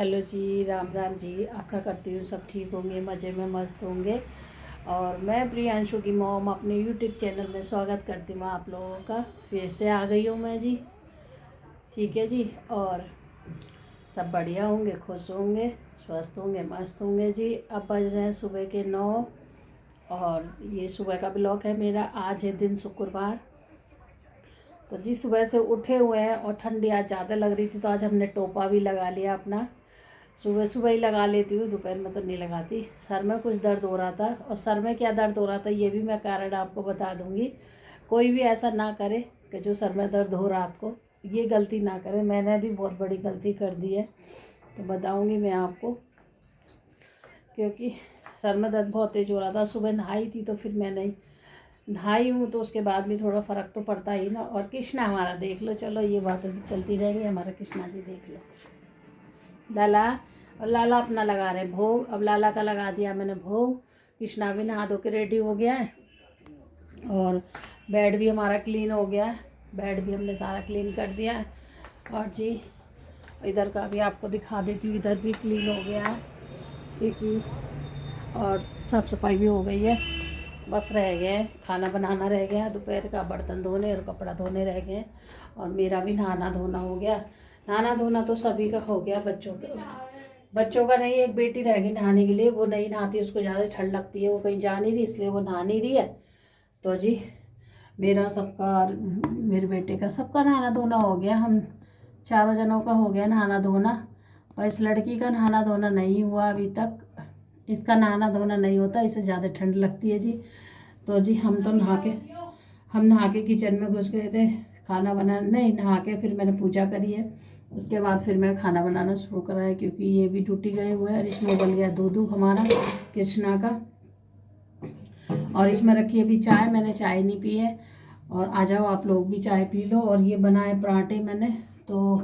Hello जी, राम राम जी। आशा करती हूँ सब ठीक होंगे, मज़े में मस्त होंगे। और मैं प्रियांशु की मॉम अपने यूट्यूब चैनल में स्वागत करती हूँ आप लोगों का। फिर से आ गई हूँ मैं जी। ठीक है जी। और सब बढ़िया होंगे, खुश होंगे, स्वस्थ होंगे, मस्त होंगे जी। अब बज रहे हैं सुबह के 9 और ये सुबह का ब्लॉग है मेरा। आज है दिन शुक्रवार। तो जी सुबह से उठे हुए हैं और ठंडी आज ज़्यादा लग रही थी तो आज हमने टोपा भी लगा लिया अपना। सुबह सुबह ही लगा लेती हूँ, दोपहर में तो नहीं लगाती। सर में कुछ दर्द हो रहा था और सर में क्या दर्द हो रहा था ये भी मैं कारण आपको बता दूँगी। कोई भी ऐसा ना करे कि जो सर में दर्द हो रात को, ये गलती ना करे। मैंने भी बहुत बड़ी गलती कर दी है तो बताऊँगी मैं आपको। क्योंकि सर में दर्द बहुत तेज़ हो रहा था। सुबह नहाई थी तो फिर मैं नहीं नहाई हूँ तो उसके बाद भी थोड़ा फ़र्क तो पड़ता ही ना। और कृष्णा हमारा देख लो, चलो ये बातें तो चलती रहेगी। हमारा कृष्णा जी देख लो, लाला। और लाला अपना लगा रहे भोग। अब लाला का लगा दिया मैंने भोग। कृष्णा भी नहा धो के रेडी हो गया है और बेड भी हमारा क्लीन हो गया है। बेड भी हमने सारा क्लीन कर दिया है। और जी इधर का भी आपको दिखा देती हूँ, इधर भी क्लीन हो गया है क्योंकि और साफ़ सफाई भी हो गई है। बस रह गए खाना बनाना रह गया, दोपहर का बर्तन धोने और कपड़ा धोने रह गए। और मेरा भी नहाना धोना हो गया। नहाना धोना तो सभी का हो गया, बच्चों का नहीं। एक बेटी रह गई नहाने के लिए, वो नहीं नहाती, उसको ज़्यादा ठंड लगती है, वो कहीं जा नहीं रही इसलिए वो नहा नहीं रही है। तो जी मेरा सबका, मेरे बेटे का सबका नहाना धोना हो गया। हम चारों जनों का हो गया नहाना धोना। और इस लड़की का नहाना धोना नहीं हुआ अभी तक। इसका नहाना धोना नहीं होता, इसे ज़्यादा ठंड लगती है जी। तो जी हम नहा के किचन में घुस गए थे खाना बनाने। नहीं, नहा के फिर मैंने पूजा करी है, उसके बाद फिर मैं खाना बनाना शुरू करा है क्योंकि ये भी ड्यूटी गए हुए हैं। और इसमें उबल गया दूध हमारा कृष्णा का। और इसमें रखी है अभी चाय, मैंने चाय नहीं पी है। और आ जाओ आप लोग भी चाय पी लो। और ये बनाए पराठे मैंने, तो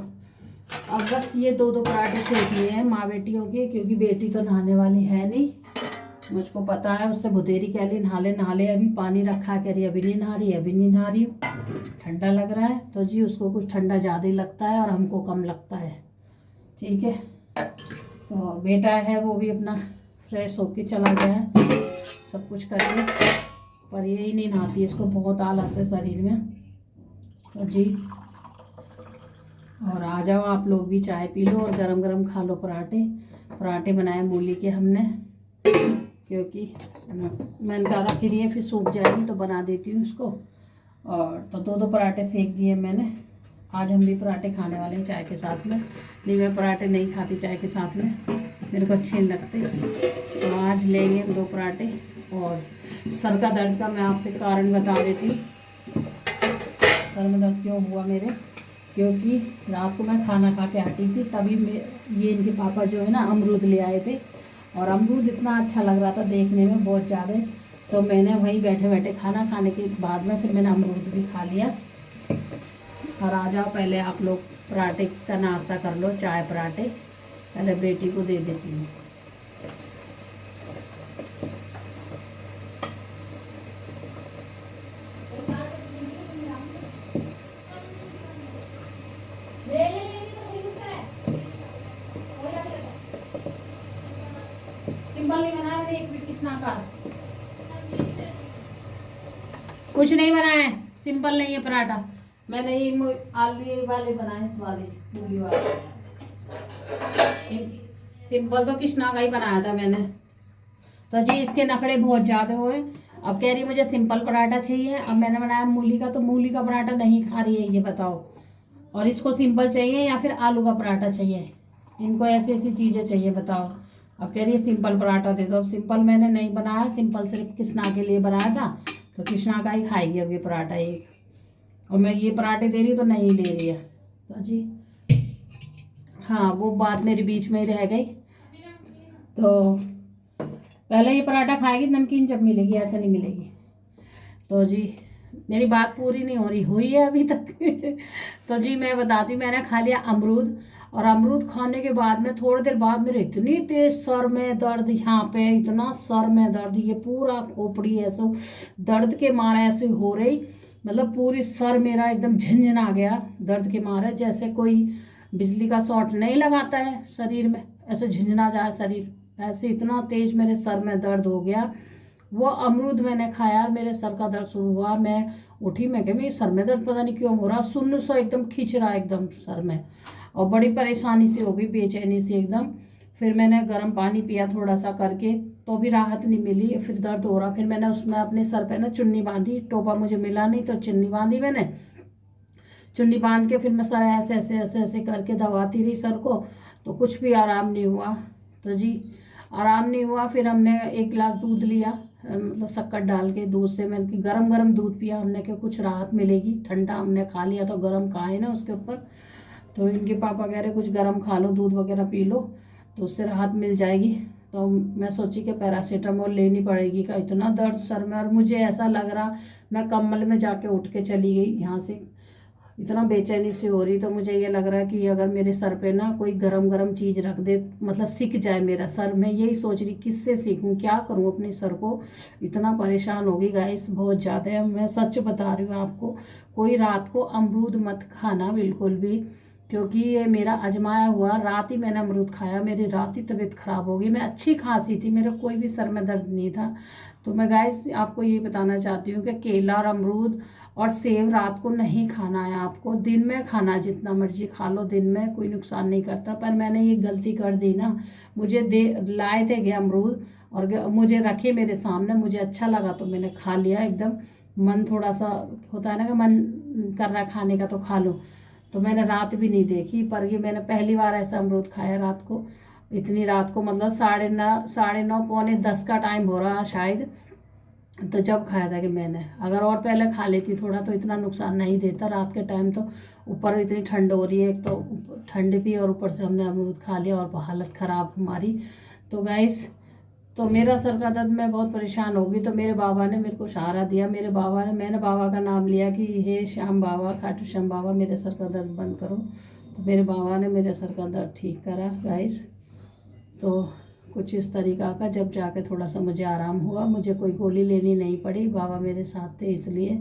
अब बस ये दो पराठे सेक लिए हैं माँ बेटियों के, क्योंकि बेटी तो नहाने वाली है नहीं। मुझको पता है, उससे भुतेरी कह ली नहा ले अभी पानी रखा, कह रही अभी नहीं नहा रही, अभी नहीं नहा रही हूँ, ठंडा लग रहा है। तो जी उसको कुछ ठंडा ज़्यादा ही लगता है और हमको कम लगता है। ठीक है। तो बेटा है वो भी अपना फ्रेश होके चला गया है सब कुछ करके, पर यही नहीं नहाती, इसको बहुत आलस है शरीर में। तो जी और आ जाओ आप लोग भी चाय पी लो और गरम गरम खा लो पराठे बनाए मूली के हमने, क्योंकि मैंने कहा रखी रही है फिर सूख जाएगी तो बना देती हूँ उसको। और तो दो पराठे सेक दिए मैंने। आज हम भी पराठे खाने वाले हैं चाय के साथ में। नहीं, मैं पराठे नहीं खाती चाय के साथ में, मेरे को अच्छे नहीं लगते। तो आज लेंगे 2 पराठे। और सर का दर्द का मैं आपसे कारण बता देती हूँ। सर में दर्द क्यों हुआ मेरे, क्योंकि रात को मैं खाना खा के हटी थी, तभी ये इनके पापा जो है ना अमरूद ले आए थे। और अमरूद इतना अच्छा लग रहा था देखने में बहुत ज़्यादा, तो मैंने वहीं बैठे बैठे खाना खाने के बाद में फिर मैंने अमरूद भी खा लिया। और आ जाओ पहले आप लोग पराठे का नाश्ता कर लो, चाय पराठे पहले बेटी को दे देती हूँ। सिंपल नहीं बनाया मैंने एक भी कृष्णा का, कुछ नहीं बनाया, सिंपल नहीं है पराठा। मैंने ये आलू ये वाले बनाए, इस वाले मूली वाले। सिंपल तो कृष्णा का ही बनाया था मैंने। तो जी इसके नखड़े बहुत ज़्यादा हुए। अब कह रही मुझे सिंपल पराठा चाहिए। अब मैंने बनाया मूली का, तो मूली का पराठा नहीं खा रही है ये बताओ। और इसको सिंपल चाहिए या फिर आलू का पराठा चाहिए, इनको ऐसी ऐसी चीज़ें चाहिए बताओ। अब कह रही है सिंपल पराठा दे दो। अब सिंपल मैंने नहीं बनाया, सिंपल सिर्फ कृष्णा के लिए बनाया था, तो कृष्णा का ही खाएगी अब ये पराठा एक। और मैं ये पराठे दे रही हूँ तो नहीं ले रही है। तो जी हाँ, वो बात मेरी बीच में ही रह गई। तो पहले ये पराठा खाएगी नमकीन जब मिलेगी, ऐसा नहीं मिलेगी। तो जी मेरी बात पूरी नहीं हो रही, हुई है अभी तक। तो जी मैं बताती हूँ, मैंने खा लिया अमरूद। और अमरूद खाने के बाद में थोड़ी देर बाद मेरे इतनी तेज सर में दर्द, यहाँ पे इतना सर में दर्द, ये पूरा खोपड़ी ऐसे दर्द के मारे ऐसे हो रही, मतलब पूरी सर मेरा एकदम झंझन आ गया दर्द के मारे, जैसे कोई बिजली का शॉट नहीं लगाता है शरीर में, ऐसे झुंझुना जाए शरीर, ऐसे इतना तेज मेरे सर में दर्द हो गया। वो अमरूद मैंने खाया, मेरे सर का दर्द शुरू हुआ। मैं उठी, मैं कह मेरे सर में दर्द पता नहीं क्यों हो रहा, सुन्न सा एकदम खींच रहा एकदम सर में, और बड़ी परेशानी सी हो गई, बेचैनी सी एकदम। फिर मैंने गर्म पानी पिया थोड़ा सा करके, तो भी राहत नहीं मिली, फिर दर्द हो रहा। फिर मैंने उसमें अपने सर पे ना चुन्नी बांधी, टोपा मुझे मिला नहीं तो चुन्नी बांधी मैंने। चुन्नी बांध के फिर मैं सर ऐसे ऐसे ऐसे ऐसे करके दबाती रही सर को, तो कुछ भी आराम नहीं हुआ। तो जी आराम नहीं हुआ। फिर हमने 1 गिलास दूध लिया, मतलब शक्कर डाल के दूध से, मैंने कि गरम गरम दूध पिया हमने, कि कुछ राहत मिलेगी। ठंडा हमने खा लिया तो गरम खाए ना उसके ऊपर, तो इनके पापा कह रहे कुछ गरम खा लो, दूध वगैरह पी लो तो उससे राहत मिल जाएगी। तो मैं सोची कि पैरासीटामोल लेनी पड़ेगी, का इतना दर्द सर में, और मुझे ऐसा लग रहा मैं कम्बल में जाके उठ के चली गई यहाँ से, इतना बेचैनी सी हो रही। तो मुझे ये लग रहा है कि अगर मेरे सर पे ना कोई गरम गरम चीज़ रख दे, मतलब सिक जाए मेरा सर। मैं यही सोच रही किससे सीखूं, क्या करूं अपने सर को, इतना परेशान हो गई गाइस बहुत ज़्यादा। मैं सच बता रही हूँ आपको, कोई रात को अमरूद मत खाना बिल्कुल भी, क्योंकि ये मेरा आजमाया हुआ। रात ही मैंने अमरूद खाया, मेरी रात ही तबीयत खराब हो गई। मैं अच्छी खांसी थी, मेरा कोई भी सर में दर्द नहीं था। तो मैं गाइस आपको ये बताना चाहती हूँ कि केला और अमरूद और सेब रात को नहीं खाना है आपको, दिन में खाना, जितना मर्जी खा लो दिन में, कोई नुकसान नहीं करता। पर मैंने ये गलती कर दी ना, मुझे दे लाए थे गए अमरूद और मुझे रखे मेरे सामने, मुझे अच्छा लगा तो मैंने खा लिया एकदम। मन थोड़ा सा होता है ना कि मन कर रहा है खाने का तो खा लो, तो मैंने रात भी नहीं देखी। पर ये मैंने पहली बार ऐसा अमरूद खाया रात को, इतनी रात को, मतलब 9:30 9:45 का टाइम हो रहा शायद, तो जब खाया था कि मैंने, अगर और पहले खा लेती थोड़ा तो इतना नुकसान नहीं देता। रात के टाइम तो ऊपर इतनी ठंड हो रही है, एक तो ठंड भी और ऊपर से हमने अमरूद खा लिया और हालत ख़राब हमारी। तो गाइस, तो मेरा सर का दर्द, मैं बहुत परेशान हो गई। तो मेरे बाबा ने मेरे को सहारा दिया, मेरे बाबा ने, मैंने बाबा का नाम लिया कि हे श्याम बाबा, खाटू श्याम बाबा मेरे सर का दर्द बंद करो। तो मेरे बाबा ने मेरे सर का दर्द ठीक करा गाइस। तो कुछ इस तरीक़ा का, जब जाके थोड़ा सा मुझे आराम हुआ, मुझे कोई गोली लेनी नहीं पड़ी, बाबा मेरे साथ थे इसलिए।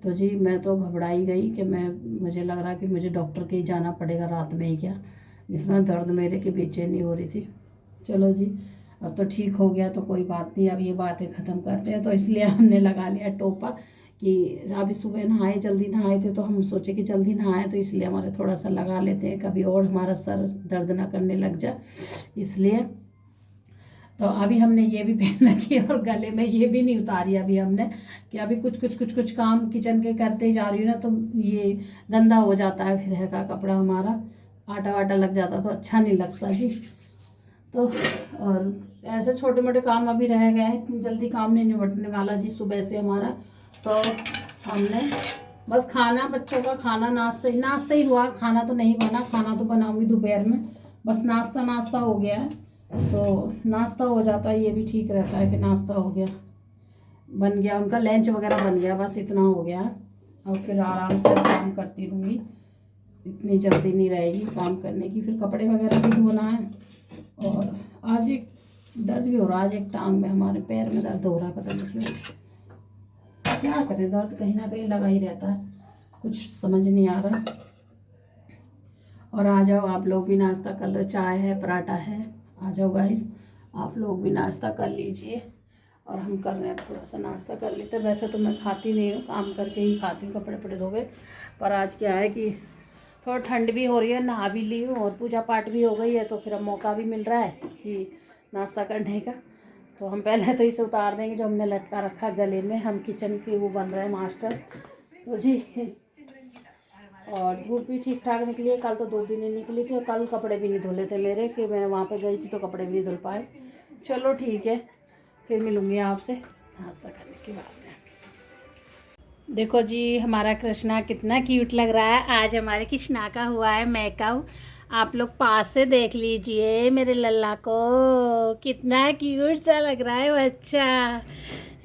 तो जी मैं तो घबराई गई कि मुझे लग रहा कि मुझे डॉक्टर के ही जाना पड़ेगा रात में ही, क्या इतना दर्द मेरे की बेचैनी हो रही थी। चलो जी अब तो ठीक हो गया, तो कोई बात नहीं, अब ये बातें ख़त्म करते हैं। तो इसलिए हमने लगा लिया टोपा कि अभी सुबह नहाए, जल्दी नहाए थे, तो हम सोचे कि जल्दी नहाए, तो इसलिए हमारे थोड़ा सा लगा लेते हैं, कभी और हमारा सर दर्द ना करने लग जाए इसलिए। तो अभी हमने ये भी पहन रखी है, और गले में ये भी नहीं उतारी अभी हमने, कि अभी कुछ काम किचन के करते ही जा रही हूँ ना, तो ये गंदा हो जाता है फिर है का कपड़ा हमारा, आटा वाटा लग जाता तो अच्छा नहीं लगता जी। तो और ऐसे छोटे मोटे काम अभी रह गए हैं, इतनी जल्दी काम नहीं निपटने वाला जी सुबह से हमारा। तो हमने बस खाना, बच्चों का खाना, नाश्ता ही हुआ, खाना तो नहीं बना, खाना तो बनाऊंगी दोपहर में, बस नाश्ता हो गया है। तो नाश्ता हो जाता है, ये भी ठीक रहता है कि नाश्ता हो गया, बन गया, उनका लंच वगैरह बन गया, बस इतना हो गया। और फिर आराम से काम करती रहूँगी, इतनी जल्दी नहीं रहेगी काम करने की। फिर कपड़े वगैरह भी धोना है। और आज एक दर्द भी हो रहा है, आज एक टांग में, हमारे पैर में दर्द हो रहा है, पता नहीं क्यों, क्या करें, दर्द कहीं ना कहीं लगा ही रहता है, कुछ समझ नहीं आ रहा। और आ जाओ आप लोग भी नाश्ता कर लो, चाय है, पराठा है, आ जाओ गाइस आप लोग भी नाश्ता कर लीजिए। और हम कर रहे हैं थोड़ा सा नाश्ता कर लेते हैं। वैसे तो मैं खाती नहीं हूँ, काम करके ही खाती हूँ, कपड़े वपड़े धो गए। पर आज क्या है कि थोड़ा ठंड भी हो रही है, नहा भी ली हूँ और पूजा पाठ भी हो गई है, तो फिर अब मौका भी मिल रहा है कि नाश्ता करने का। तो हम पहले तो इसे उतार देंगे जो हमने लटका रखा गले में, हम किचन के वो बन रहे हैं मास्टर। तो जी, और धूप भी ठीक ठाक निकली है, कल तो धूप भी नहीं निकली थी, और कल कपड़े भी नहीं धुले थे मेरे, कि मैं वहाँ पे गई थी तो कपड़े भी नहीं धुल पाए। चलो ठीक है, फिर मिलूँगी आपसे नाश्ता करने के बाद में। देखो जी हमारा कृष्णा कितना क्यूट लग रहा है, आज हमारे कृष्णा का हुआ है मेकअप, आप लोग पास से देख लीजिए मेरे लल्ला को, कितना क्यूट सा लग रहा है बच्चा।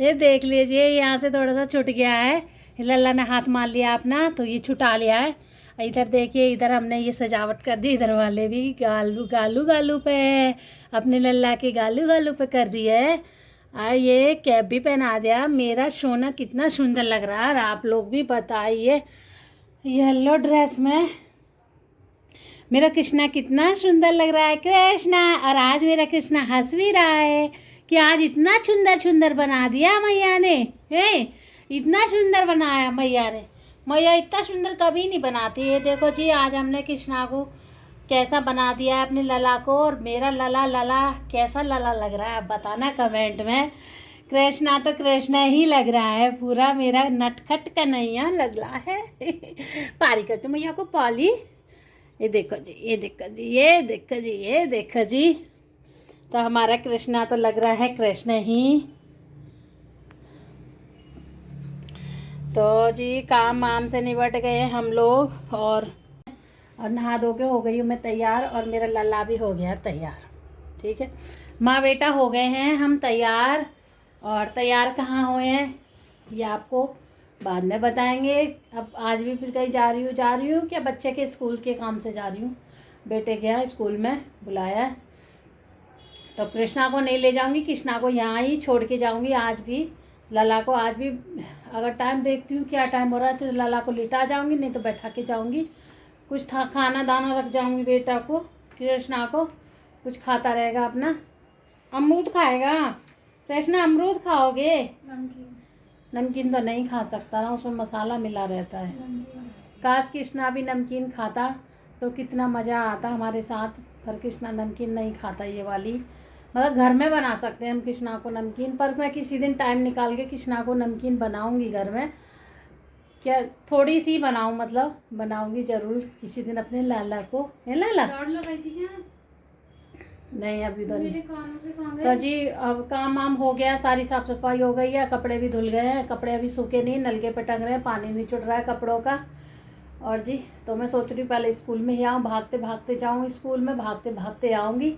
ये देख लीजिए, यहाँ से थोड़ा सा छूट गया है, लल्ला ने हाथ मार लिया अपना तो ये छुटा लिया है। इधर देखिए, इधर हमने ये सजावट कर दी, इधर वाले भी गालू पे अपने लल्ला के गालू पे कर दी है। ये कैप भी पहना दिया, मेरा सोना कितना सुंदर लग रहा है, आप लोग भी बताइए। येलो ड्रेस में मेरा कृष्णा कितना सुंदर लग रहा है कृष्णा। और आज मेरा कृष्णा हंस भी रहा है कि आज इतना सुंदर सुंदर बना दिया मैया ने। इतना सुंदर बनाया मैया ने। मैया इतना सुंदर कभी नहीं बनाती है। देखो जी आज हमने कृष्णा को कैसा बना दिया है अपने लला को। और मेरा लला कैसा लला लग रहा है आप बताना कमेंट में। कृष्णा तो कृष्णा ही लग रहा है पूरा। मेरा नटखट कन्हैया लग रहा है। पारी करते मैया को पाली। ये देखो जी, ये देखो जी, ये देखो जी, ये देखो जी। तो हमारा कृष्णा तो लग रहा है कृष्ण ही। तो जी काम वाम से निपट गए हम लोग और नहा धो के हो गई हूँ मैं तैयार। और मेरा लल्ला भी हो गया तैयार। ठीक है, माँ बेटा हो गए हैं हम तैयार। और तैयार कहाँ हुए हैं ये आपको बाद में बताएंगे। अब आज भी फिर कहीं जा रही हूँ क्या बच्चे के स्कूल के काम से जा रही हूँ। बेटे के यहाँ स्कूल में बुलाया है तो कृष्णा को नहीं ले जाऊँगी। कृष्णा को यहाँ ही छोड़ के जाऊँगी आज भी। लला को आज भी अगर टाइम देखती हूँ क्या टाइम हो रहा है तो लला को लिटा जाऊँगी, नहीं तो बैठा के जाऊँगी। कुछ था खाना दाना रख जाऊँगी बेटा को, कृष्णा को कुछ खाता रहेगा अपना। अमरूद खाएगा कृष्णा, अमरूद खाओगे? नमकीन तो नहीं खा सकता ना, उसमें मसाला मिला रहता है। काश कृष्णा भी नमकीन खाता तो कितना मज़ा आता हमारे साथ। पर कृष्णा नमकीन नहीं खाता ये वाली। मतलब घर में बना सकते हैं हम कृष्णा को नमकीन, पर मैं किसी दिन टाइम निकाल के कृष्णा को नमकीन बनाऊंगी घर में। क्या थोड़ी सी बनाऊं, मतलब बनाऊंगी ज़रूर किसी दिन अपने लाला को। है लाला? नहीं अभी तो नहीं। तो जी अब काम वाम हो गया, सारी साफ़ सफाई हो गई है, कपड़े भी धुल गए हैं। कपड़े अभी सूखे नहीं, नलके पे टंग रहे हैं, पानी नहीं छुट रहा है कपड़ों का। और जी तो मैं सोच रही हूँ पहले स्कूल में ही आऊँ, भागते भागते जाऊँ स्कूल में, भागते भागते आऊँगी।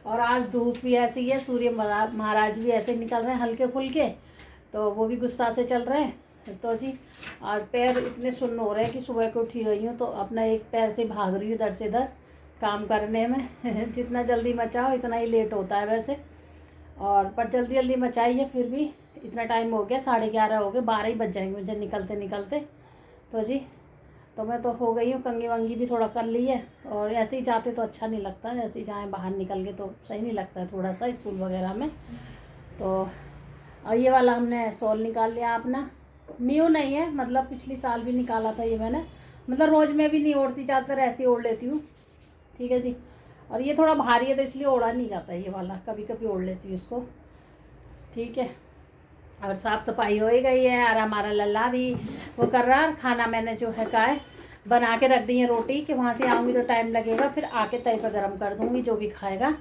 और आज धूप भी ऐसी है, सूर्य महाराज भी ऐसे निकल रहे हैं हल्के फुल्के, तो वो भी गुस्सा से चल रहे हैं। तो जी और पैर इतने सुन्न हो रहे हैं कि सुबह को उठी हुई हूँ तो अपना एक पैर से भाग रही हूँ इधर से इधर काम करने में। जितना जल्दी मचाओ इतना ही लेट होता है वैसे। और पर जल्दी जल्दी मचाई है फिर भी। इतना टाइम हो गया, 11:30 हो गए, 12 ही बज जाएंगे मुझे निकलते निकलते। तो जी तो मैं तो हो गई हूँ, कंघी वंगी भी थोड़ा कर ली है। और ऐसे ही जाते तो अच्छा नहीं लगता, ऐसे ही जाएँ बाहर निकल के तो सही नहीं लगता है थोड़ा सा स्कूल वगैरह में। तो और ये वाला हमने शॉल निकाल लिया अपना, न्यू नहीं है, मतलब पिछली साल भी निकाला था ये मैंने। मतलब रोज़ में भी नहीं ओढ़ती, ज़्यादातर ऐसे ही ओढ़ लेती हूँ। ठीक है जी। और ये थोड़ा भारी है तो इसलिए ओढ़ा नहीं जाता ये वाला, कभी कभी ओढ़ लेती हूँ इसको। ठीक है, और साफ़ सफाई हो ही गई है। और हमारा लल्ला भी वो कर रहा है। खाना मैंने जो है का बना के रख दी है रोटी, कि वहाँ से आऊँगी तो टाइम लगेगा, फिर आके तवे पर गर्म कर दूँगी जो भी खाएगा।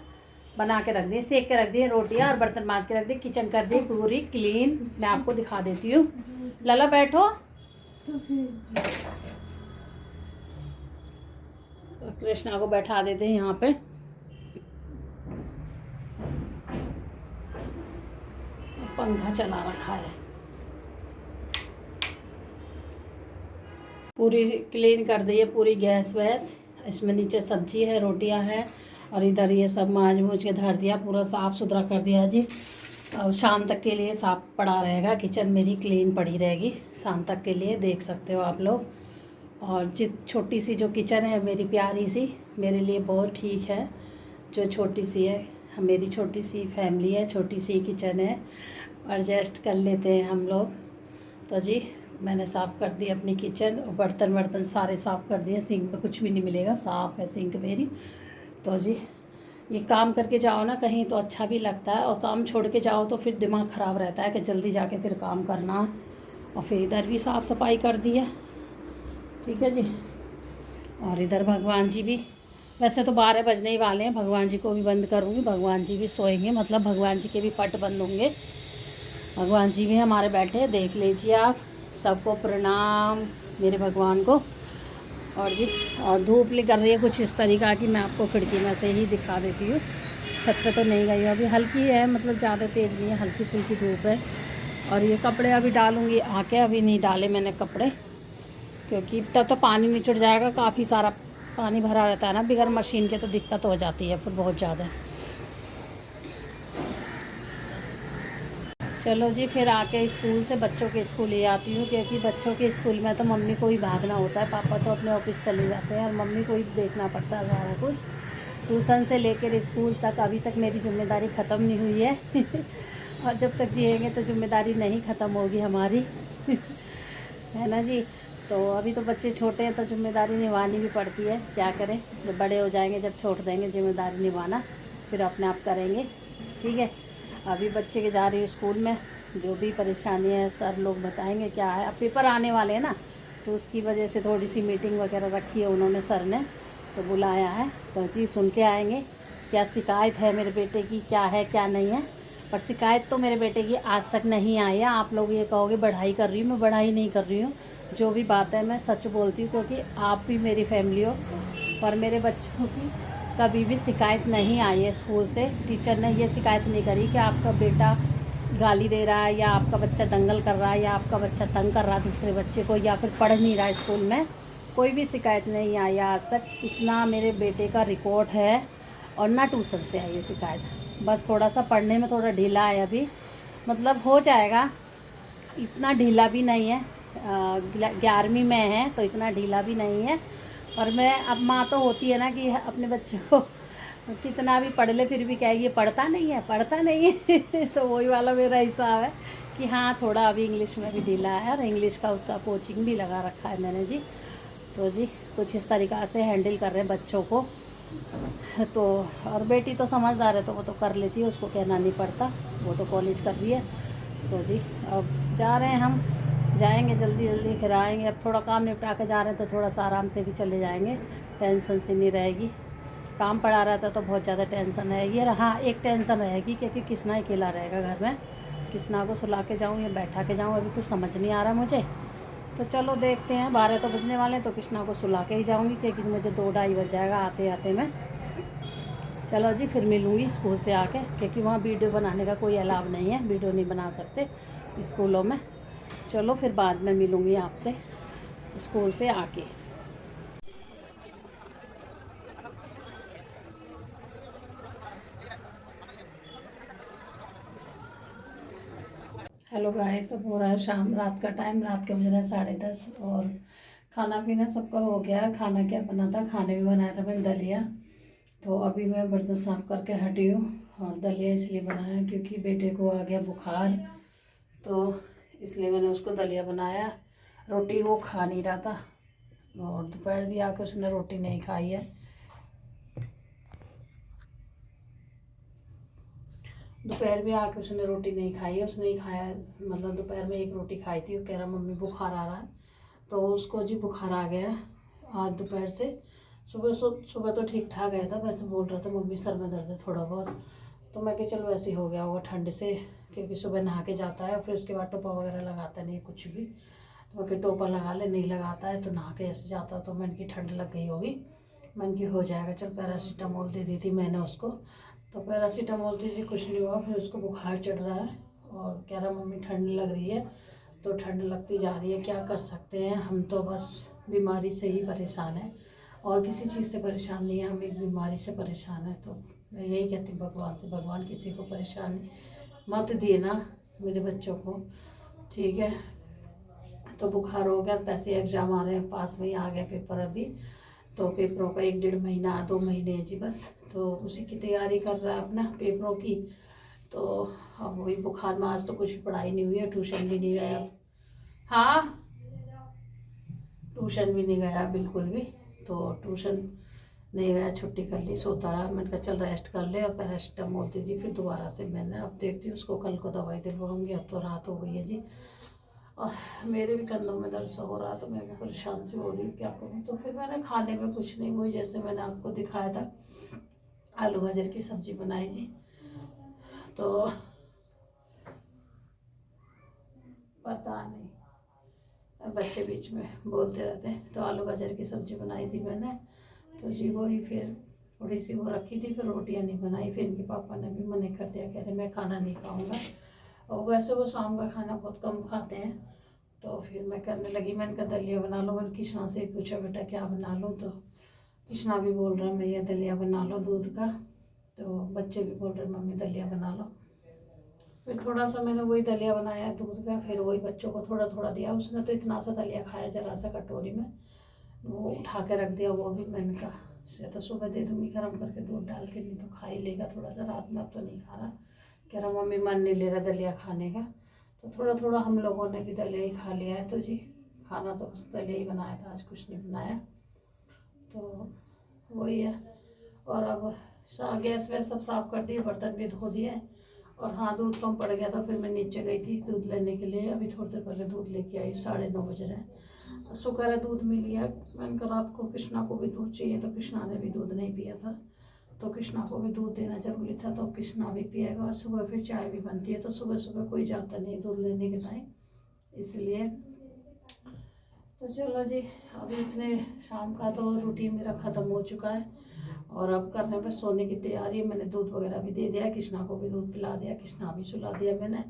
बना के रख दी, सेक के रख दी रोटियाँ और बर्तन मांज के रख दी, किचन कर दी पूरी क्लीन। मैं आपको दिखा देती हूँ। लल्ला बैठो। कृष्णा को बैठा देते हैं यहाँ पे। पंखा चला रखा है, पूरी क्लीन कर दी है पूरी गैस वैस। इसमें नीचे सब्जी है, रोटियां हैं, और इधर ये सब मांज मूझ के धर दिया, पूरा साफ़ सुथरा कर दिया जी। अब शाम तक के लिए साफ पड़ा रहेगा, किचन मेरी क्लीन पड़ी रहेगी शाम तक के लिए, देख सकते हो आप लोग। और छोटी सी जो किचन है मेरी प्यारी सी, मेरे लिए बहुत ठीक है जो छोटी सी है। मेरी छोटी सी फैमिली है, छोटी सी किचन है, एडजस्ट कर लेते हैं हम लोग। तो जी मैंने साफ़ कर दी अपनी किचन, और बर्तन वर्तन सारे साफ़ कर दिए। सिंक में कुछ भी नहीं मिलेगा, साफ़ है सिंक मेरी। तो जी ये काम करके जाओ ना कहीं तो अच्छा भी लगता है, और काम छोड़ के जाओ तो फिर दिमाग ख़राब रहता है कि जल्दी जाके फिर काम करना। और फिर इधर भी साफ़ सफाई कर दी है। ठीक है जी। और इधर भगवान जी भी, वैसे तो 12 बजने ही वाले हैं, भगवान जी को भी बंद करूँगी, भगवान जी भी सोएंगे, मतलब भगवान जी के भी पट बंद होंगे। भगवान जी भी हमारे बैठे, देख लीजिए आप। सबको प्रणाम मेरे भगवान को। और जी और धूप निकल रही है कुछ इस तरीक़ा की, मैं आपको खिड़की में से ही दिखा देती हूँ। छत पे तो नहीं गई हूँ अभी, हल्की है, मतलब ज़्यादा तेज़ नहीं है, हल्की फुल्की धूप है। और ये कपड़े अभी डालूँगी आके, अभी नहीं डाले मैंने कपड़े, क्योंकि तब तो पानी निचुड़ जाएगा, काफ़ी सारा पानी भरा रहता है ना बिगर मशीन के, तो दिक्कत हो जाती है फिर बहुत ज़्यादा। चलो जी, फिर आके स्कूल से बच्चों के स्कूल ही आती हूँ, क्योंकि बच्चों के स्कूल में तो मम्मी को ही भागना होता है। पापा तो अपने ऑफिस चले जाते हैं और मम्मी को ही देखना पड़ता है सारा कुछ। ट्यूशन से लेकर स्कूल तक अभी तक मेरी जिम्मेदारी ख़त्म नहीं हुई है और जब तक जिएंगे तो जिम्मेदारी नहीं ख़त्म होगी हमारी है ना जी। तो अभी तो बच्चे छोटे हैं तो जिम्मेदारी निभानी भी पड़ती है, क्या करें। जब बड़े हो जाएंगे, जब छोड़ देंगे जिम्मेदारी निभाना, फिर अपने आप करेंगे। ठीक है, अभी बच्चे के जा रही हूँ स्कूल में। जो भी परेशानी है सर लोग बताएंगे क्या है। अब पेपर आने वाले हैं ना, तो उसकी वजह से थोड़ी सी मीटिंग वगैरह रखी है उन्होंने, सर ने तो बुलाया है। तो जी सुन के आएंगे क्या शिकायत है मेरे बेटे की, क्या है क्या नहीं है। पर शिकायत तो मेरे बेटे की आज तक नहीं आई है। आप लोग ये कहोगे बढ़ाई कर रही हूँ, मैं बढ़ाई नहीं कर रही हूँ। जो भी बात है मैं सच बोलती हूँ, क्योंकि आप भी मेरी फैमिली हो। पर मेरे बच्चों की कभी भी शिकायत नहीं आई है स्कूल से। टीचर ने ये शिकायत नहीं करी कि आपका बेटा गाली दे रहा है, या आपका बच्चा दंगल कर रहा है, या आपका बच्चा तंग कर रहा है दूसरे बच्चे को, या फिर पढ़ नहीं रहा है स्कूल में। कोई भी शिकायत नहीं आई आज तक। इतना मेरे बेटे का रिकॉर्ड है। और ना ट्यूशन से आई है शिकायत। बस थोड़ा सा पढ़ने में थोड़ा ढीला है अभी, मतलब हो जाएगा, इतना ढीला भी नहीं है। 11वीं में है तो इतना ढीला भी नहीं है। और मैं, अब माँ तो होती है ना कि अपने बच्चे को कितना भी पढ़ ले फिर भी कहेगी पढ़ता नहीं है, पढ़ता नहीं है तो वही वाला मेरा हिसाब है कि हाँ थोड़ा अभी इंग्लिश में भी ढीला है। और इंग्लिश का उसका कोचिंग भी लगा रखा है मैंने जी। तो जी कुछ इस तरीक़ा से हैंडल कर रहे हैं बच्चों को। तो और बेटी तो समझदार है तो वो तो कर लेती है, उसको कहना नहीं पड़ता, वो तो कॉलेज कर रही है। तो जी अब जा रहे हैं हम, जाएंगे जल्दी जल्दी फिर आएंगे। अब थोड़ा काम निपटा के जा रहे हैं तो थोड़ा सा आराम से भी चले जाएंगे, टेंशन सी नहीं रहेगी। काम पड़ा रहता तो बहुत ज़्यादा टेंशन रहेगी। हाँ एक टेंशन रहेगी क्योंकि किसना अकेला रहेगा घर में, किसना को सुला के जाऊँ या बैठा के जाऊँ, अभी कुछ समझ नहीं आ रहा मुझे। तो चलो देखते हैं, 12 तो बजने वाले हैं तो कृष्णा को सुला के ही जाऊंगी, क्योंकि मुझे 2-2:30 बज जाएगा आते आते में। चलो जी फिर मिलूँगी स्कूल से आके, क्योंकि वहाँ वीडियो बनाने का कोई अलाव नहीं है, वीडियो नहीं बना सकते स्कूलों में। चलो फिर बाद में मिलूँगी आपसे स्कूल से आके। हेलो गाइस, सब हो रहा है शाम, रात का टाइम, रात के बज रहे हैं 10:30। और खाना पीना सबका हो गया। खाना क्या बना था, खाने में बनाया था मैंने दलिया। तो अभी मैं बर्तन साफ़ करके हटी हूँ। और दलिया इसलिए बनाया क्योंकि बेटे को आ गया बुखार, तो इसलिए मैंने उसको दलिया बनाया। रोटी वो खा नहीं रहा था, और दोपहर भी आकर उसने रोटी नहीं खाई है। दोपहर में आके उसने रोटी नहीं खाई है, उसने ही खाया, मतलब दोपहर में एक रोटी खाई थी। वो कह रहा मम्मी बुखार आ रहा है, तो उसको जी बुखार आ गया आज दोपहर से। सुबह तो ठीक ठाक गया था, वैसे बोल रहा था मम्मी सर में दर्द है थोड़ा बहुत। तो मैं कि चल वैसे ही हो गया होगा ठंड से, क्योंकि सुबह नहा के जाता है और फिर उसके बाद टोपा वगैरह लगाता नहीं कुछ भी। तो मैं कि टोपा लगा ले, नहीं लगाता है तो नहा के ऐसे जाता, तो मैंने की ठंड लग गई होगी। मैंने की हो जाएगा, चल पैरासीटामोल दे दी थी मैंने उसको। तो पैरासीटामोल से जी कुछ नहीं हुआ, फिर उसको बुखार चढ़ रहा है और कह रहा मम्मी ठंड लग रही है। तो ठंड लगती जा रही है, क्या कर सकते हैं हम, तो बस बीमारी से ही परेशान है और किसी चीज़ से परेशान नहीं है, हम एक बीमारी से परेशान है। तो मैं यही कहती हूँ भगवान से, भगवान किसी को परेशानी मत देना मेरे बच्चों को, ठीक है। तो बुखार हो गया, तैसे एग्ज़ाम आ रहे हैं, पास में ही आ गया पेपर अभी। तो पेपरों का 1-1.5 महीना 2 महीने है जी बस, तो उसी की तैयारी कर रहा है अपना पेपरों की। तो अब वही बुखार में आज तो कुछ पढ़ाई नहीं हुई है, ट्यूशन भी नहीं गया। हाँ ट्यूशन भी नहीं गया बिल्कुल भी। तो ट्यूशन नहीं गया, छुट्टी कर ली, सोता रहा। मैंने कहा चल रेस्ट कर ले, और पैरासीटामोल दी थी। फिर दोबारा से मैंने, अब देखती हूँ उसको कल को दवाई दिलवाऊंगी। अब तो रात हो गई है जी, और मेरे भी कंधों में दर्द सा हो रहा, तो मैं भी परेशान सी हो रही हूँ, क्या करूँ। तो फिर मैंने खाने में कुछ नहीं, वही जैसे मैंने आपको दिखाया था, आलू गाजर की सब्ज़ी बनाई थी। तो पता नहीं, बच्चे बीच में बोलते रहते हैं। तो आलू गाजर की सब्ज़ी बनाई थी मैंने, तो जी वही फिर थोड़ी सी वो रखी थी, फिर रोटियां नहीं बनाई। फिर इनके पापा ने भी मना कर दिया, कह रहे मैं खाना नहीं खाऊंगा। और वैसे वो शाम का खाना बहुत कम खाते हैं। तो फिर मैं करने लगी, मैंने कहा दलिया बना लो। मैंने कृष्णा से पूछा बेटा क्या बना लूँ, तो कृष्णा भी बोल रहा मैं ये दलिया बना लो दूध का। तो बच्चे भी बोल रहे मम्मी दलिया बना लो। फिर थोड़ा सा मैंने वही दलिया बनाया दूध का, फिर वही बच्चों को थोड़ा थोड़ा दिया। उसने तो इतना सा दलिया खाया जरा सा कटोरी में, वो उठा के रख दिया। वो भी मैंने कहा से तो सुबह दे दूँगी गर्म करके दूध डाल के, नहीं तो खा ही लेगा थोड़ा सा रात में, अब तो नहीं खा रहा। कह रहा मम्मी मन नहीं ले रहा दलिया खाने का। तो थोड़ा थोड़ा हम लोगों ने भी दलिया ही खा लिया है। तो जी खाना तो बस दलिया ही बनाया था, आज कुछ नहीं बनाया। तो वही है। और अब गैस वैस सब साफ़ कर दिए, बर्तन भी धो दिए। और हाँ, दूध कम पड़ गया था, फिर मैं नीचे गई थी दूध लेने के लिए। अभी थोड़ी देर पहले दूध लेके आई, 9:30 बज रहे हैं। शुक्र है दूध मिल गया। मैंने कहा रात को कृष्णा को भी दूध चाहिए, तो कृष्णा ने भी दूध नहीं पिया था, तो कृष्णा को भी दूध देना जरूरी था, तो कृष्णा भी पिएगा। और सुबह फिर चाय भी बनती है, तो सुबह सुबह कोई जाता नहीं दूध लेने के टाइम, इसलिए। तो चलो जी, अभी इतने शाम का तो रूटीन मेरा ख़त्म हो चुका है। और अब करने पर सोने की तैयारी है। मैंने दूध वगैरह भी दे दिया, कृष्णा को भी दूध पिला दिया, कृष्णा भी सुला दिया मैंने,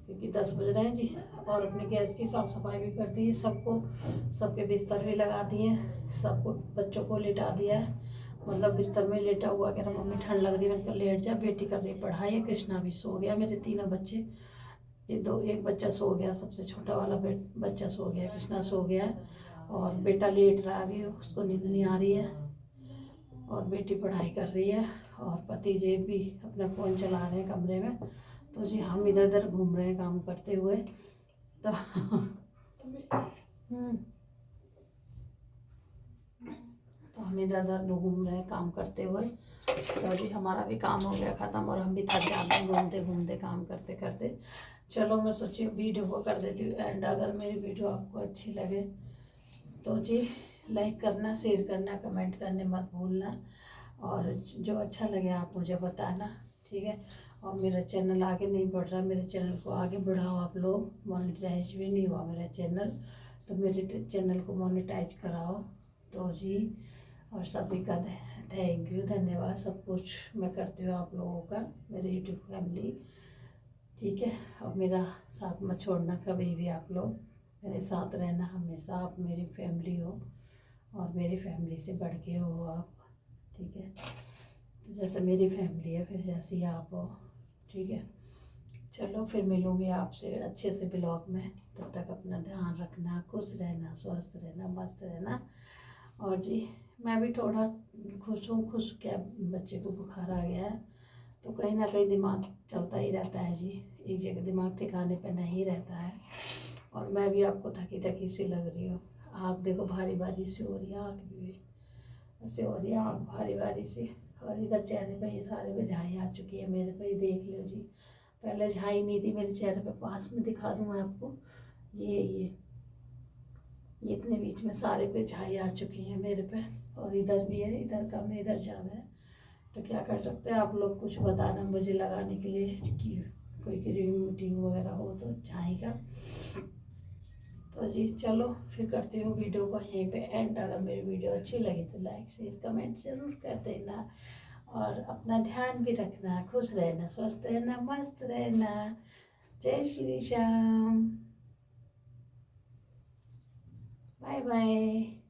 क्योंकि 10 बज रहे हैं जी। और अपने गैस की साफ़ सफाई भी कर दी है, सबको सबके बिस्तर भी लगा दिए, सबको बच्चों को लेटा दिया है। मतलब बिस्तर में लेटा हुआ, कह रहा मम्मी ठंड लग रही है। मैंने कहा लेट जा, बेटी कर रही पढ़ाई है। कृष्णा भी सो गया, मेरे तीनों बच्चे, एक बच्चा सो गया, सबसे छोटा वाला बच्चा सो गया, कृष्णा सो गया। और बेटा लेट रहा है अभी, उसको नींद नहीं आ रही है। और बेटी पढ़ाई कर रही है, और पति जी भी अपना फ़ोन चला रहे हैं कमरे में। तो जी हम इधर उधर घूम रहे हैं काम करते हुए। तो तो हम इधर उधर घूम रहे हैं काम करते हुए। तो अभी हमारा भी काम हो गया ख़त्म, और हम भी थक जाते हैं घूमते घूमते काम करते करते। चलो मैं सोची वीडियो को कर देती हूँ एंड। अगर मेरी वीडियो आपको अच्छी लगे तो जी लाइक करना, शेयर करना, कमेंट करने मत भूलना। और जो अच्छा लगे आप मुझे बताना, ठीक है। और मेरा चैनल आगे नहीं बढ़ रहा, मेरे चैनल को आगे बढ़ाओ आप लोग। मोनेटाइज भी नहीं हुआ मेरा चैनल, तो मेरे चैनल को मोनेटाइज कराओ। तो जी, और सभी का थैंक यू, धन्यवाद। सब कुछ मैं करती हूँ आप लोगों का, मेरे यूट्यूब फैमिली, ठीक है। और मेरा साथ मत छोड़ना कभी भी, आप लोग मेरे साथ रहना हमेशा। आप मेरी फैमिली हो, और मेरी फैमिली से बढ़ के हो आप, ठीक है। तो जैसे मेरी फैमिली है, फिर जैसी आप हो, ठीक है। चलो फिर मिलूँगी आपसे अच्छे से ब्लॉग में। तब तक अपना ध्यान रखना, खुश रहना, स्वस्थ रहना, मस्त रहना। और जी मैं भी थोड़ा खुश हूँ। खुश क्या, बच्चे को बुखार आ गया है, तो कहीं ना कहीं दिमाग चलता ही रहता है जी, एक जगह दिमाग ठिकाने पे नहीं रहता है। और मैं भी आपको थकी थकी सी लग रही हूँ। आँख देखो भारी भारी सी हो रही है, आँख भी ऐसे हो रही है, आँख भारी भारी सी। और इधर चेहरे पे ये सारे पे झाई आ चुकी है मेरे पे, देख लो जी। पहले झाई नहीं थी मेरे चेहरे पे, पास में दिखा दूँ मैं आपको। ये इतने बीच में सारे पे झाई आ चुकी है मेरे पे। और इधर भी है, इधर कम है, इधर ज़्यादा है। तो क्या कर सकते हैं आप लोग, कुछ बताना मुझे लगाने के लिए कि कोई क्रीम वगैरह हो तो झाई का। तो जी चलो फिर करती हूँ वीडियो को यहीं पे एंड। अगर मेरी वीडियो अच्छी लगी तो लाइक शेयर कमेंट ज़रूर कर देना। और अपना ध्यान भी रखना, खुश रहना, स्वस्थ रहना, मस्त रहना। जय श्री श्याम, बाय बाय।